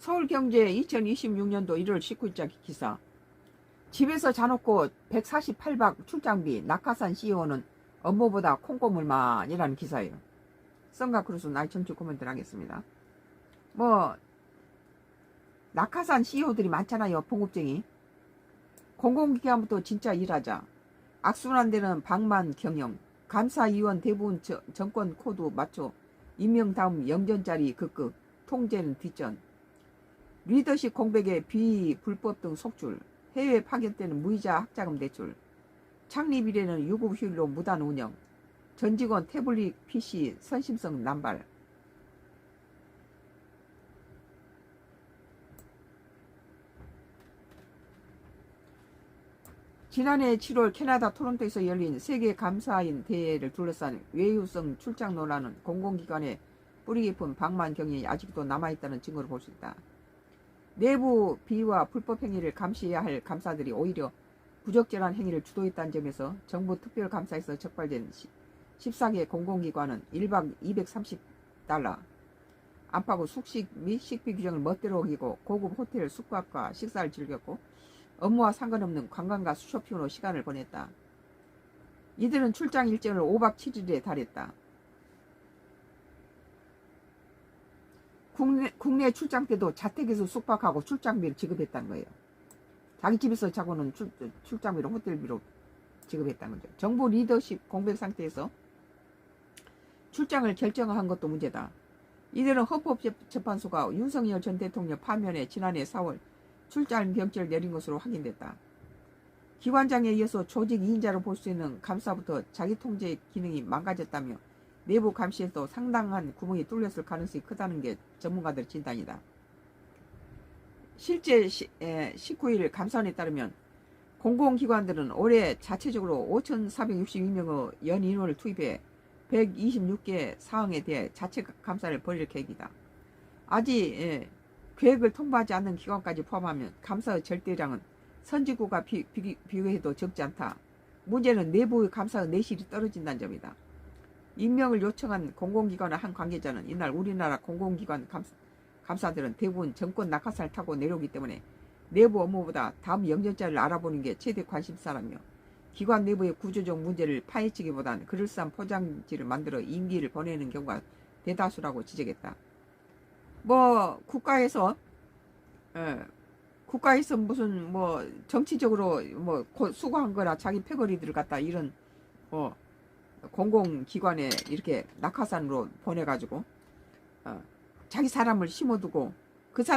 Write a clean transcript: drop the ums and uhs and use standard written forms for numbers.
서울경제 2026년도 1월 19일자 기사. 집에서 자놓고 148박 출장비 낙하산 CEO는 업무보다 콩고물만이라는 기사예요. 썬가크루스 나이 청취 코멘트를 하겠습니다. 뭐 낙하산 CEO들이 많잖아요. 봉급쟁이. 공공기관부터 진짜 일하자. 악순환되는 방만 경영. 감사위원 대부분 정권 코드 맞춰 임명 다음 영전짜리 극극. 통제는 뒷전. 리더십 공백에 비불법 등 속출. 해외 파견 때는 무이자 학자금 대출. 창립 이래는 유급 휴일로 무단 운영. 전 직원 태블릿 PC 선심성 남발. 지난해 7월 캐나다 토론토에서 열린 세계 감사인 대회를 둘러싼 외유성 출장 논란은 공공기관의 뿌리 깊은 방만 경영이 아직도 남아있다는 증거를 볼 수 있다. 내부 비위와 불법 행위를 감시해야 할 감사들이 오히려 부적절한 행위를 주도했다는 점에서 정부 특별감사에서 적발된 14개 공공기관은 1박 230달러 안팎의 숙식 및 식비 규정을 멋대로 어기고 고급 호텔 숙박과 식사를 즐겼고 업무와 상관없는 관광과 쇼핑으로 시간을 보냈다. 이들은 출장 일정을 5박 7일에 달했다. 국내 출장 때도 자택에서 숙박하고 출장비를 지급했다는 거예요. 자기 집에서 자고는 출장비로 호텔비로 지급했다는 거죠. 정부 리더십 공백 상태에서 출장을 결정한 것도 문제다. 이들은 헌법재판소가 윤석열 전 대통령 파면에 지난해 4월 출장 명령을 내린 것으로 확인됐다. 기관장에 이어서 조직 2인자로 볼 수 있는 감사부터 자기통제 기능이 망가졌다며 내부 감시에도 상당한 구멍이 뚫렸을 가능성이 크다는 게 전문가들 진단이다. 실제 19일 감사원에 따르면 공공기관들은 올해 자체적으로 5,462명의 연인원을 투입해 126개 사항에 대해 자체 감사를 벌일 계획이다. 아직 계획을 통보하지 않는 기관까지 포함하면 감사의 절대량은 선진국과 비교해도 적지 않다. 문제는 내부의 감사의 내실이 떨어진다는 점이다. 임명을 요청한 공공기관의 한 관계자는 이날 우리나라 공공기관 감사들은 대부분 정권 낙하산을 타고 내려오기 때문에 내부 업무보다 다음 영전자를 알아보는 게 최대 관심사라며 기관 내부의 구조적 문제를 파헤치기보다는 그럴싸한 포장지를 만들어 임기를 보내는 경우가 대다수라고 지적했다. 뭐 국가에서 무슨 뭐 정치적으로 뭐 수고한 거나 자기 패거리들을 갖다 이런 공공기관에 이렇게 낙하산으로 보내가지고 자기 사람을 심어두고